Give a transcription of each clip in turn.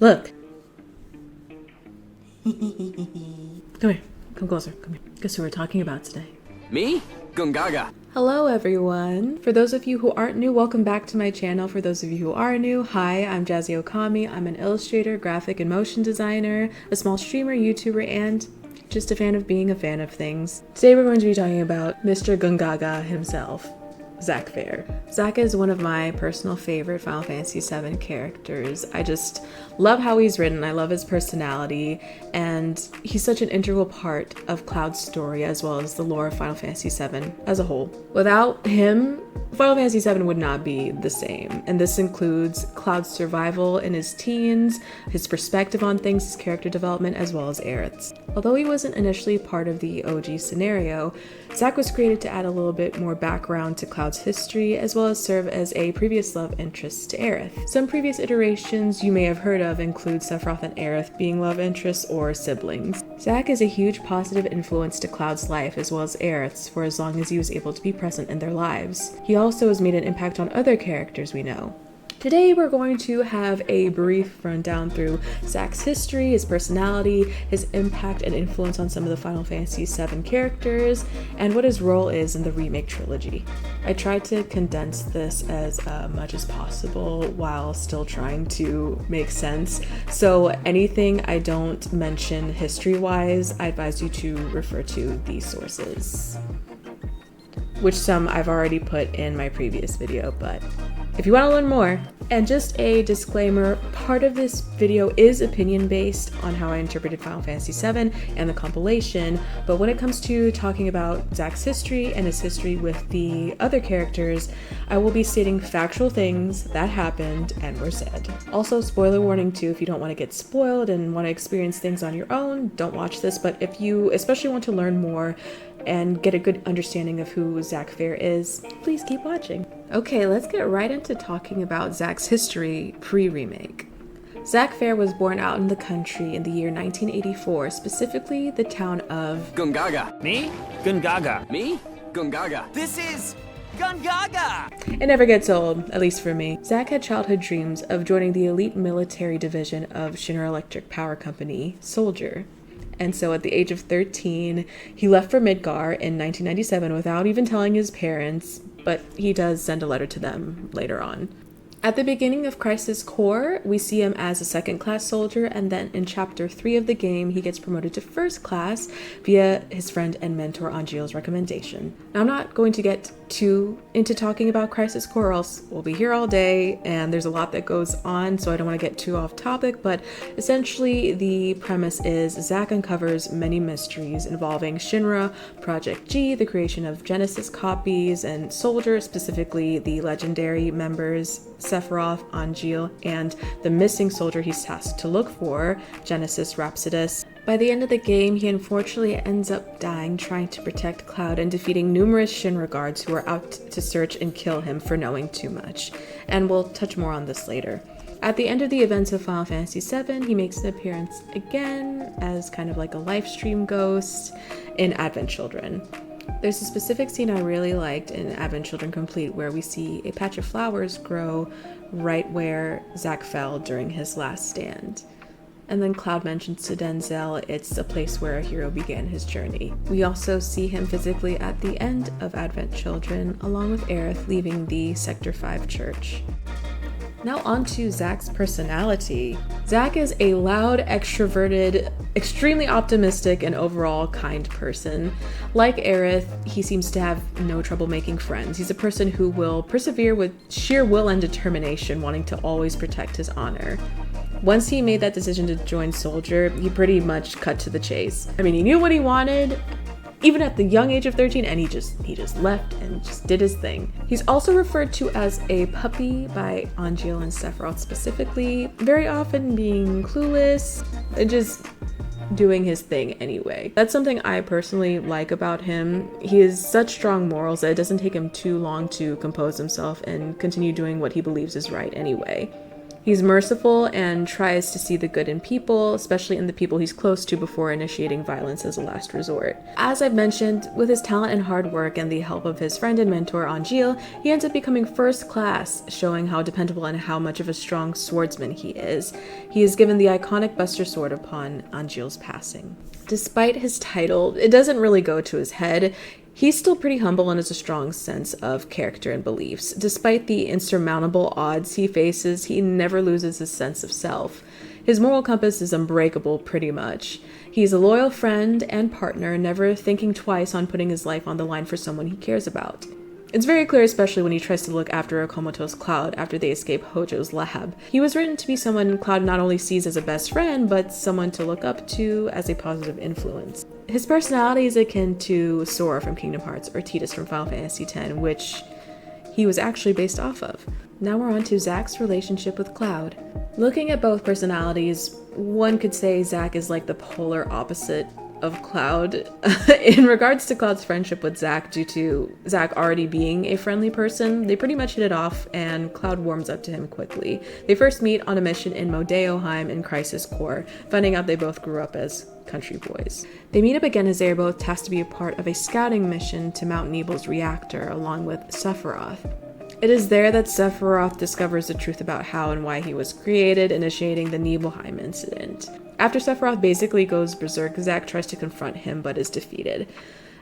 Look. Come here. Come closer. Come here. Guess who we're talking about today? Me? GONGAGA. Hello everyone. For those of you who aren't new, welcome back to my channel. For those of you who are new, hi, I'm Jazzy Op1. I'm an illustrator, graphic and motion designer, a small streamer, YouTuber, and just a fan of being a fan of things. Today we're going to be talking about Mr. GONGAGA himself, Zack Fair. Zack is one of my personal favorite Final Fantasy VII characters. I just love how he's written, I love his personality, and he's such an integral part of Cloud's story as well as the lore of Final Fantasy VII as a whole. Without him, Final Fantasy VII would not be the same, and this includes Cloud's survival in his teens, his perspective on things, his character development, as well as Aerith's. Although he wasn't initially part of the OG scenario, Zack was created to add a little bit more background to Cloud's history, as well as serve as a previous love interest to Aerith. Some previous iterations you may have heard of include Sephiroth and Aerith being love interests or siblings. Zack is a huge positive influence to Cloud's life as well as Aerith's for as long as he was able to be present in their lives. He also has made an impact on other characters we know. Today we're going to have a brief rundown through Zack's history, his personality, his impact and influence on some of the Final Fantasy VII characters, and what his role is in the remake trilogy. I tried to condense this as much as possible while still trying to make sense, so anything I don't mention history-wise, I advise you to refer to these sources, which some I've already put in my previous video, but if you want to learn more. And just a disclaimer, part of this video is opinion based on how I interpreted Final Fantasy VII and the compilation, but when it comes to talking about Zack's history and his history with the other characters, I will be stating factual things that happened and were said. Also, spoiler warning too, if you don't want to get spoiled and want to experience things on your own, don't watch this, but if you especially want to learn more and get a good understanding of who Zack Fair is, please keep watching. Okay, let's get right into talking about Zack's history pre-remake. Zack Fair was born out in the country in the year 1984, specifically the town of GONGAGA. Me? GONGAGA. Me? GONGAGA. This is GONGAGA! It never gets old, at least for me. Zack had childhood dreams of joining the elite military division of Shinra Electric Power Company, Soldier. And so at the age of 13, he left for Midgar in 1997 without even telling his parents, but he does send a letter to them later on. At the beginning of Crisis Core, we see him as a second-class soldier, and then in Chapter 3 of the game, he gets promoted to first class via his friend and mentor Angeal's recommendation. Now, I'm not going to get too into talking about Crisis Core, or else we'll be here all day, and there's a lot that goes on, so I don't want to get too off topic, but essentially the premise is Zack uncovers many mysteries involving Shinra, Project G, the creation of Genesis copies, and Soldier, specifically the legendary members Sephiroth, Angeal, and the missing soldier he's tasked to look for, Genesis Rhapsodus. By the end of the game, he unfortunately ends up dying trying to protect Cloud and defeating numerous Shinra guards who are out to search and kill him for knowing too much. And we'll touch more on this later. At the end of the events of Final Fantasy VII, he makes an appearance again as kind of like a live stream ghost in Advent Children. There's a specific scene I really liked in Advent Children Complete where we see a patch of flowers grow right where Zack fell during his last stand. And then Cloud mentions to Denzel it's a place where a hero began his journey. We also see him physically at the end of Advent Children, along with Aerith leaving the Sector 5 church. Now on to Zack's personality. Zack is a loud, extroverted, extremely optimistic, and overall kind person. Like Aerith, he seems to have no trouble making friends. He's a person who will persevere with sheer will and determination, wanting to always protect his honor. Once he made that decision to join Soldier, he pretty much cut to the chase. I mean, he knew what he wanted, even at the young age of 13, and he just left and just did his thing. He's also referred to as a puppy by Angeal and Sephiroth specifically, very often being clueless and just doing his thing anyway. That's something I personally like about him. He has such strong morals that it doesn't take him too long to compose himself and continue doing what he believes is right anyway. He's merciful and tries to see the good in people, especially in the people he's close to, before initiating violence as a last resort. As I've mentioned, with his talent and hard work and the help of his friend and mentor Angeal, he ends up becoming first class, showing how dependable and how much of a strong swordsman he is. He is given the iconic Buster Sword upon Angeal's passing. Despite his title, it doesn't really go to his head. He's still pretty humble and has a strong sense of character and beliefs. Despite the insurmountable odds he faces, he never loses his sense of self. His moral compass is unbreakable, pretty much. He's a loyal friend and partner, never thinking twice on putting his life on the line for someone he cares about. It's very clear, especially when he tries to look after a comatose Cloud after they escape Hojo's lab. He was written to be someone Cloud not only sees as a best friend, but someone to look up to as a positive influence. His personality is akin to Sora from Kingdom Hearts or Tidus from Final Fantasy X, which he was actually based off of. Now we're on to Zack's relationship with Cloud. Looking at both personalities, one could say Zack is like the polar opposite of Cloud. In regards to Cloud's friendship with Zack, due to Zack already being a friendly person, they pretty much hit it off and Cloud warms up to him quickly. They first meet on a mission in Modeoheim in Crisis Core, finding out they both grew up as country boys. They meet up again as they are both tasked to be a part of a scouting mission to Mount Nebel's reactor along with Sephiroth. It is there that Sephiroth discovers the truth about how and why he was created, initiating the Nibelheim incident. After Sephiroth basically goes berserk, Zack tries to confront him but is defeated.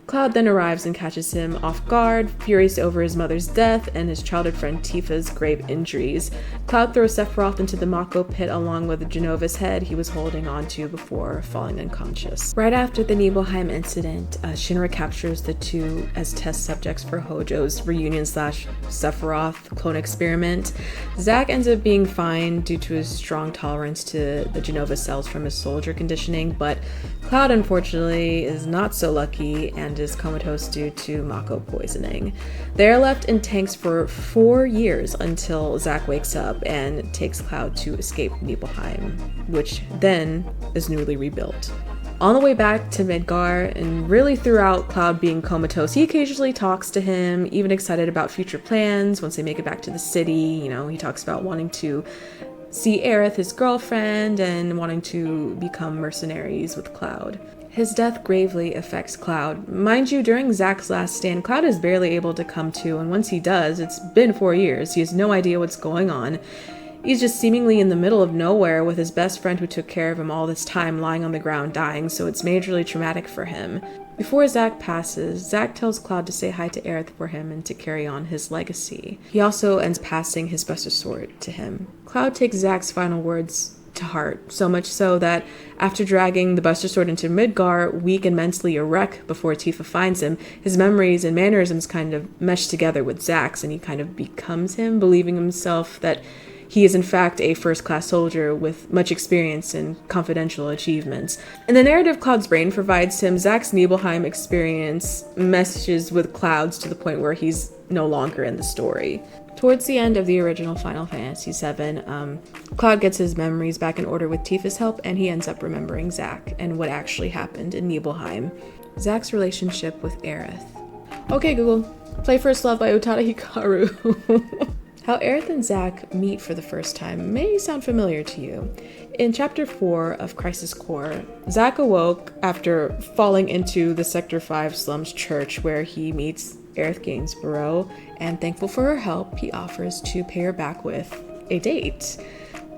Cloud then arrives and catches him off guard, furious over his mother's death and his childhood friend Tifa's grave injuries. Cloud throws Sephiroth into the Mako pit along with Genova's head he was holding onto before falling unconscious. Right after the Nibelheim incident, Shinra captures the two as test subjects for Hojo's reunion/Sephiroth clone experiment. Zack ends up being fine due to his strong tolerance to the Genova cells from his soldier conditioning, but Cloud unfortunately is not so lucky and is comatose due to Mako poisoning. They are left in tanks for 4 years until Zack wakes up and takes Cloud to escape Nibelheim, which then is newly rebuilt. On the way back to Midgar, and really throughout Cloud being comatose, he occasionally talks to him, even excited about future plans once they make it back to the city. He talks about wanting to see Aerith, his girlfriend, and wanting to become mercenaries with Cloud. His death gravely affects Cloud. Mind you, during Zack's last stand, Cloud is barely able to come to, and once he does, it's been 4 years. He has no idea what's going on. He's just seemingly in the middle of nowhere with his best friend who took care of him all this time lying on the ground dying, so it's majorly traumatic for him. Before Zack passes, Zack tells Cloud to say hi to Aerith for him and to carry on his legacy. He also ends passing his Buster Sword to him. Cloud takes Zack's final words to heart, so much so that after dragging the Buster Sword into Midgar, weak and mentally a wreck before Tifa finds him, his memories and mannerisms kind of mesh together with Zack's, and he kind of becomes him, believing himself that he is in fact a first-class soldier with much experience and confidential achievements. In the narrative Cloud's brain provides him, Zack's Nibelheim experience meshes with Cloud's to the point where he's no longer in the story. Towards the end of the original Final Fantasy VII, Cloud gets his memories back in order with Tifa's help, and he ends up remembering Zack and what actually happened in Nibelheim. Zack's relationship with Aerith. Okay, Google, play First Love by Utada Hikaru. How Aerith and Zack meet for the first time may sound familiar to you. In Chapter 4 of Crisis Core, Zack awoke after falling into the Sector 5 slums church where he meets Aerith Gainsborough, and thankful for her help, he offers to pay her back with a date.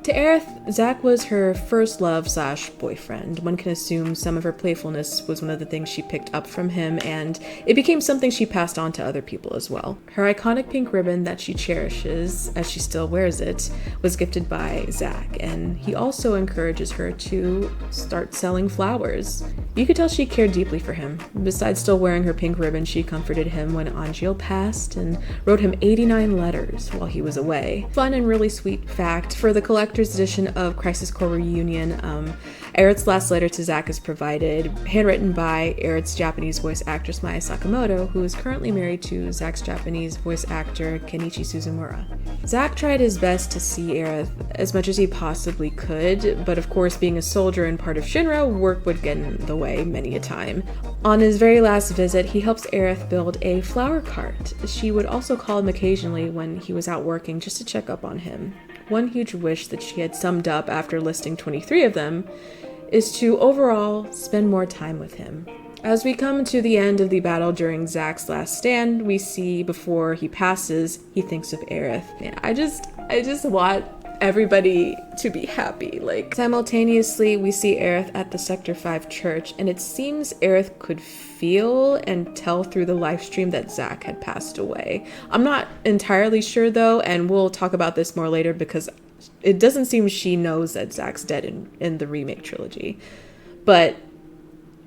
To Aerith, Zack was her first love/boyfriend. One can assume some of her playfulness was one of the things she picked up from him, and it became something she passed on to other people as well. Her iconic pink ribbon that she cherishes, as she still wears it, was gifted by Zack, and he also encourages her to start selling flowers. You could tell she cared deeply for him. Besides still wearing her pink ribbon, she comforted him when Angeal passed and wrote him 89 letters while he was away. Fun and really sweet fact, for the collector's edition of Crisis Core Reunion, Aerith's last letter to Zack is provided, handwritten by Aerith's Japanese voice actress Maya Sakamoto, who is currently married to Zack's Japanese voice actor Kenichi Suzumura. Zack tried his best to see Aerith as much as he possibly could, but of course, being a soldier and part of Shinra, work would get in the way many a time. On his very last visit, he helps Aerith build a flower cart. She would also call him occasionally when he was out working just to check up on him. one huge wish that she had summed up after listing 23 of them is to overall spend more time with him. As we come to the end of the battle during Zack's last stand, we see before he passes, he thinks of Aerith. Man, I just want everybody to be happy. Like, simultaneously, we see Aerith at the Sector 5 church, and it seems Aerith could feel and tell through the live stream that Zack had passed away. I'm not entirely sure though, and we'll talk about this more later because it doesn't seem she knows that Zack's dead in the remake trilogy. But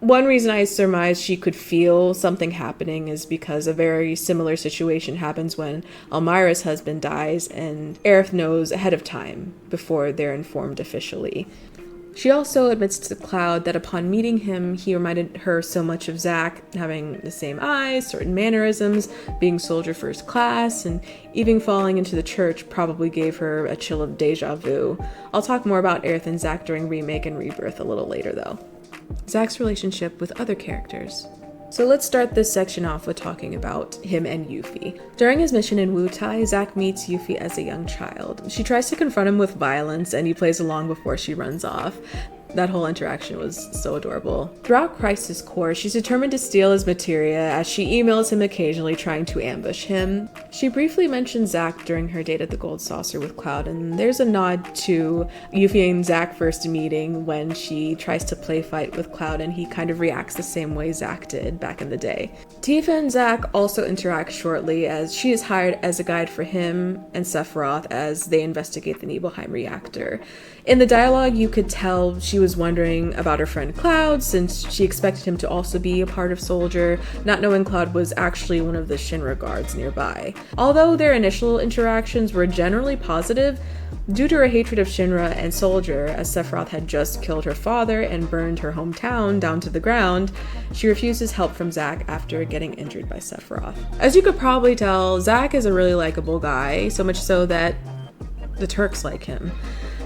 one reason I surmise she could feel something happening is because a very similar situation happens when Elmira's husband dies, and Aerith knows ahead of time before they're informed officially. She also admits to Cloud that upon meeting him, he reminded her so much of Zack, having the same eyes, certain mannerisms, being soldier first class, and even falling into the church probably gave her a chill of deja vu. I'll talk more about Aerith and Zack during Remake and Rebirth a little later though. Zack's relationship with other characters. So let's start this section off with talking about him and Yuffie. During his mission in Wutai, Zack meets Yuffie as a young child. She tries to confront him with violence and he plays along before she runs off. That whole interaction was so adorable. Throughout Crisis Core, she's determined to steal his materia as she emails him occasionally trying to ambush him. She briefly mentions Zack during her date at the Gold Saucer with Cloud, and there's a nod to Yuffie and Zack first meeting when she tries to play fight with Cloud and he kind of reacts the same way Zack did back in the day. Tifa and Zack also interact shortly as she is hired as a guide for him and Sephiroth as they investigate the Nibelheim reactor. In the dialogue, you could tell she was wondering about her friend Cloud since she expected him to also be a part of Soldier, not knowing Cloud was actually one of the Shinra guards nearby. Although their initial interactions were generally positive, due to her hatred of Shinra and Soldier, as Sephiroth had just killed her father and burned her hometown down to the ground, she refuses help from Zack after getting injured by Sephiroth. As you could probably tell, Zack is a really likable guy, so much so that the Turks like him.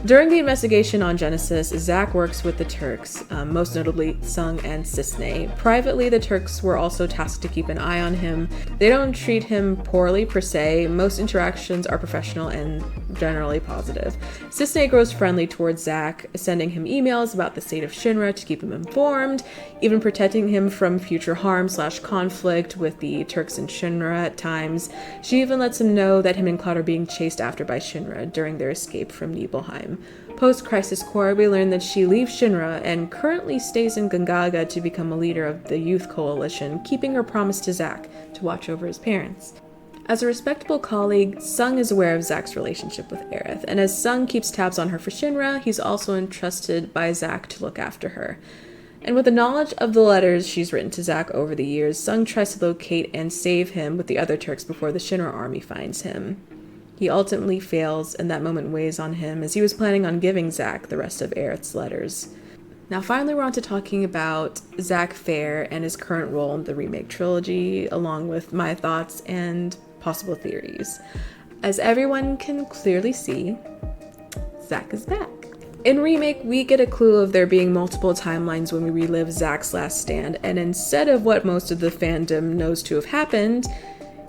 During the investigation on Genesis, Zack works with the Turks, most notably Sung and Cisne. Privately, the Turks were also tasked to keep an eye on him. They don't treat him poorly per se. Most interactions are professional and generally positive. Cisne grows friendly towards Zack, sending him emails about the state of Shinra to keep him informed, even protecting him from future harm/conflict with the Turks and Shinra at times. She even lets him know that him and Cloud are being chased after by Shinra during their escape from Nibelheim. Post-Crisis Core, we learn that she leaves Shinra and currently stays in GONGAGA to become a leader of the Youth Coalition, keeping her promise to Zack to watch over his parents. As a respectable colleague, Sung is aware of Zack's relationship with Aerith, and as Sung keeps tabs on her for Shinra, he's also entrusted by Zack to look after her. And with the knowledge of the letters she's written to Zack over the years, Sung tries to locate and save him with the other Turks before the Shinra army finds him. He ultimately fails, and that moment weighs on him as he was planning on giving Zack the rest of Aerith's letters. Now finally we're on to talking about Zack Fair and his current role in the remake trilogy, along with my thoughts and possible theories. As everyone can clearly see, Zack is back. In Remake, we get a clue of there being multiple timelines when we relive Zack's last stand, and instead of what most of the fandom knows to have happened,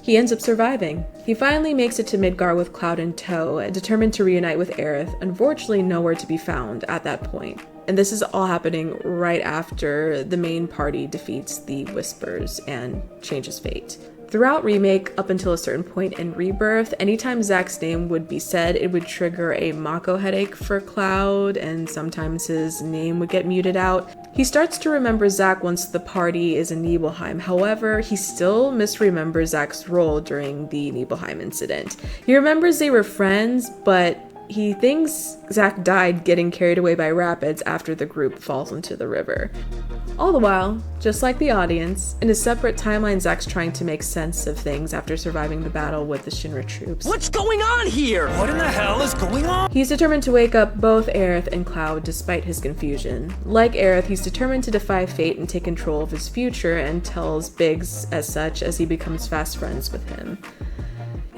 he ends up surviving. He finally makes it to Midgar with Cloud in tow, determined to reunite with Aerith, unfortunately nowhere to be found at that point. And this is all happening right after the main party defeats the Whispers and changes fate. Throughout Remake, up until a certain point in Rebirth, anytime Zack's name would be said, it would trigger a Mako headache for Cloud, and sometimes his name would get muted out. He starts to remember Zack once the party is in Nibelheim. However, he still misremembers Zack's role during the Nibelheim incident. He remembers they were friends, but he thinks Zack died getting carried away by rapids after the group falls into the river. All the while, just like the audience, in a separate timeline, Zack's trying to make sense of things after surviving the battle with the Shinra troops. What's going on here? What in the hell is going on? He's determined to wake up both Aerith and Cloud despite his confusion. Like Aerith, he's determined to defy fate and take control of his future, and tells Biggs as such as he becomes fast friends with him.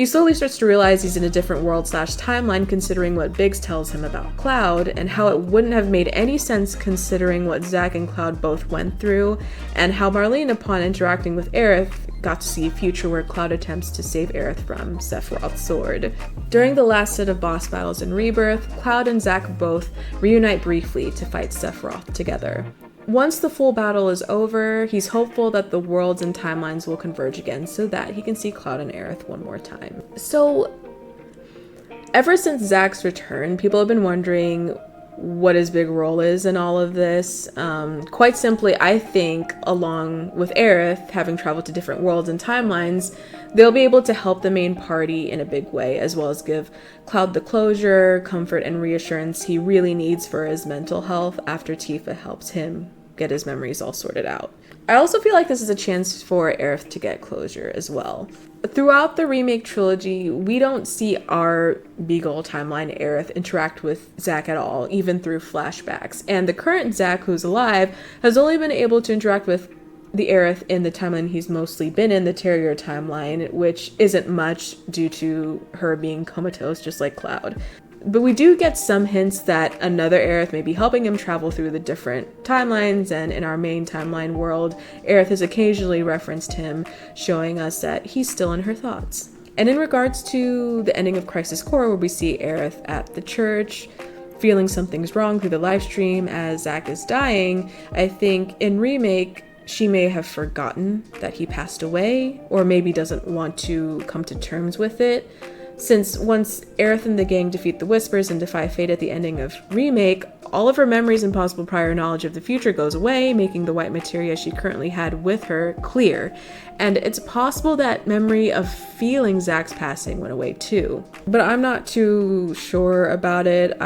He slowly starts to realize he's in a different world / timeline, considering what Biggs tells him about Cloud, and how it wouldn't have made any sense considering what Zack and Cloud both went through, and how Marlene, upon interacting with Aerith, got to see a future where Cloud attempts to save Aerith from Sephiroth's sword. During the last set of boss battles in Rebirth, Cloud and Zack both reunite briefly to fight Sephiroth together. Once the full battle is over, he's hopeful that the worlds and timelines will converge again so that he can see Cloud and Aerith one more time. So, ever since Zack's return, people have been wondering what his big role is in all of this. Quite simply, I think, along with Aerith having traveled to different worlds and timelines, they'll be able to help the main party in a big way, as well as give Cloud the closure, comfort, and reassurance he really needs for his mental health after Tifa helps him get his memories all sorted out. I also feel like this is a chance for Aerith to get closure as well. Throughout the remake trilogy, we don't see our Beagle timeline Aerith interact with Zack at all, even through flashbacks. And the current Zack, who's alive, has only been able to interact with the Aerith in the timeline he's mostly been in, the Terrier timeline, which isn't much due to her being comatose just like Cloud. But we do get some hints that another Aerith may be helping him travel through the different timelines, and in our main timeline world, Aerith has occasionally referenced him, showing us that he's still in her thoughts. And in regards to the ending of Crisis Core, where we see Aerith at the church, feeling something's wrong through the live stream as Zack is dying, I think in Remake, she may have forgotten that he passed away, or maybe doesn't want to come to terms with it. Since once Aerith and the gang defeat the Whispers and defy fate at the ending of Remake, all of her memories and possible prior knowledge of the future goes away, making the white materia she currently had with her clear. And it's possible that memory of feeling Zack's passing went away too. But I'm not too sure about it.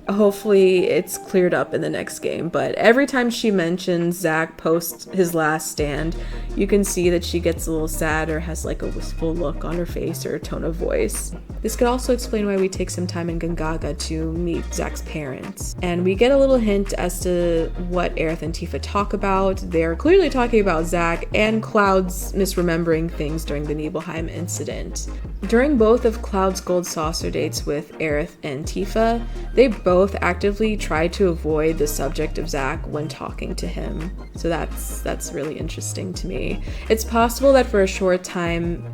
Hopefully it's cleared up in the next game. But every time she mentions Zack post his last stand, you can see that she gets a little sad or has like a wistful look on her face or tone of voice. This could also explain why we take some time in GONGAGA to meet Zack's parents. And we get a little hint as to what Aerith and Tifa talk about. They're clearly talking about Zack and Cloud's misremembering things during the Nibelheim incident. During both of Cloud's gold saucer dates with Aerith and Tifa, they both actively try to avoid the subject of Zack when talking to him. So that's really interesting to me. It's possible that for a short time,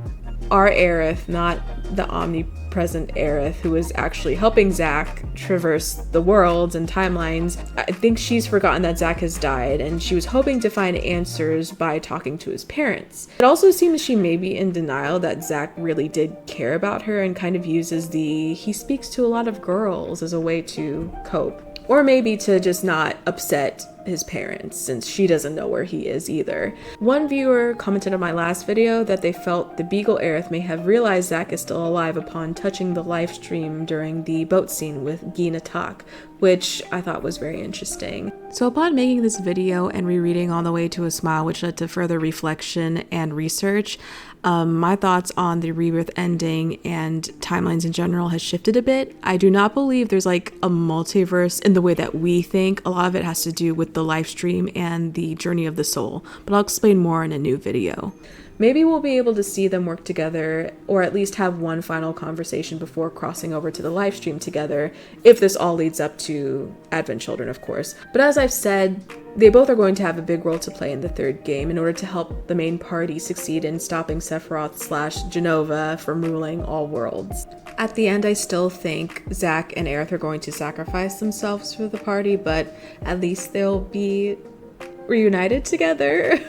our Aerith, not the omnipresent Aerith who is actually helping Zack traverse the worlds and timelines, I think she's forgotten that Zack has died, and she was hoping to find answers by talking to his parents. It also seems she may be in denial that Zack really did care about her and kind of uses he speaks to a lot of girls as a way to cope. Or maybe to just not upset his parents, since she doesn't know where he is either. One viewer commented on my last video that they felt the Beagle Aerith may have realized Zack is still alive upon touching the live stream during the boat scene with Gina Tak, which I thought was very interesting. So upon making this video and rereading On the Way to a Smile, which led to further reflection and research, my thoughts on the Rebirth ending and timelines in general has shifted a bit. I do not believe there's like a multiverse in the way that we think. A lot of it has to do with the live stream and the journey of the soul, but I'll explain more in a new video. Maybe we'll be able to see them work together, or at least have one final conversation before crossing over to the live stream together, if this all leads up to Advent Children, of course. But as I've said, they both are going to have a big role to play in the third game in order to help the main party succeed in stopping Sephiroth / Genova from ruling all worlds. At the end, I still think Zack and Aerith are going to sacrifice themselves for the party, but at least they'll be reunited together.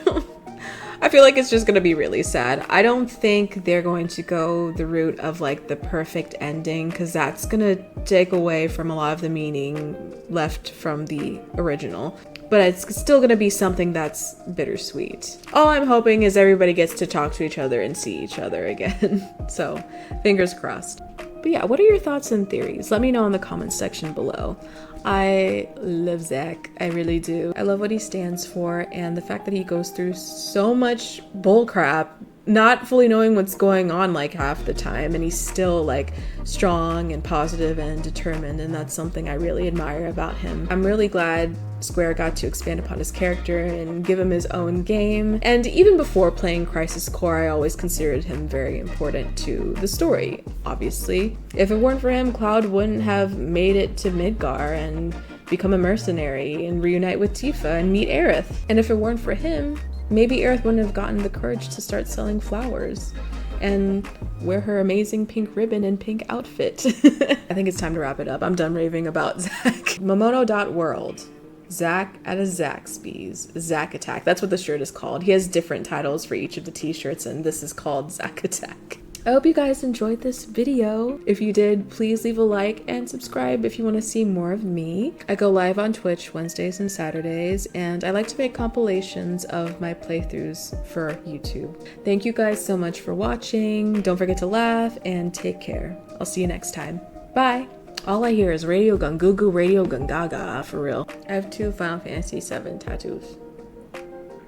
I feel like it's just gonna be really sad. I don't think they're going to go the route of like the perfect ending, because that's gonna take away from a lot of the meaning left from the original. But it's still gonna be something that's bittersweet. All I'm hoping is everybody gets to talk to each other and see each other again. So fingers crossed. But yeah, what are your thoughts and theories? Let me know in the comments section below. I love Zack, I really do. I love what he stands for, and the fact that he goes through so much bullcrap not fully knowing what's going on like half the time, and he's still like strong and positive and determined, and that's something I really admire about him. I'm really glad Square got to expand upon his character and give him his own game. And even before playing Crisis Core, I always considered him very important to the story, obviously. If it weren't for him, Cloud wouldn't have made it to Midgar and become a mercenary and reunite with Tifa and meet Aerith. And if it weren't for him, maybe Aerith wouldn't have gotten the courage to start selling flowers and wear her amazing pink ribbon and pink outfit. I think it's time to wrap it up. I'm done raving about Zack. Momono.world. Zack at a Zaxby's. Zack Attack. That's what the shirt is called. He has different titles for each of the t-shirts, and this is called Zack Attack. I hope you guys enjoyed this video. If you did, please leave a like and subscribe if you want to see more of me. I go live on Twitch Wednesdays and Saturdays, and I like to make compilations of my playthroughs for YouTube. Thank you guys so much for watching. Don't forget to laugh and take care. I'll see you next time. Bye! All I hear is Radio Gongugu, Radio Gongaga, for real. I have 2 Final Fantasy VII tattoos.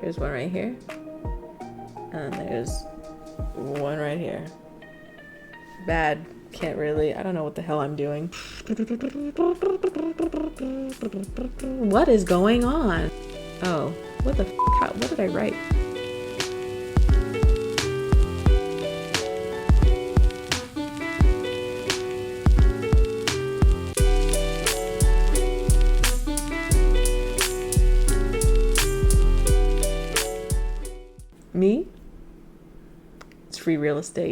There's one right here, and there's one right here. Bad. Can't really. I don't know what the hell I'm doing. What is going on? Oh, what the f? What did I write? Me? It's free real estate.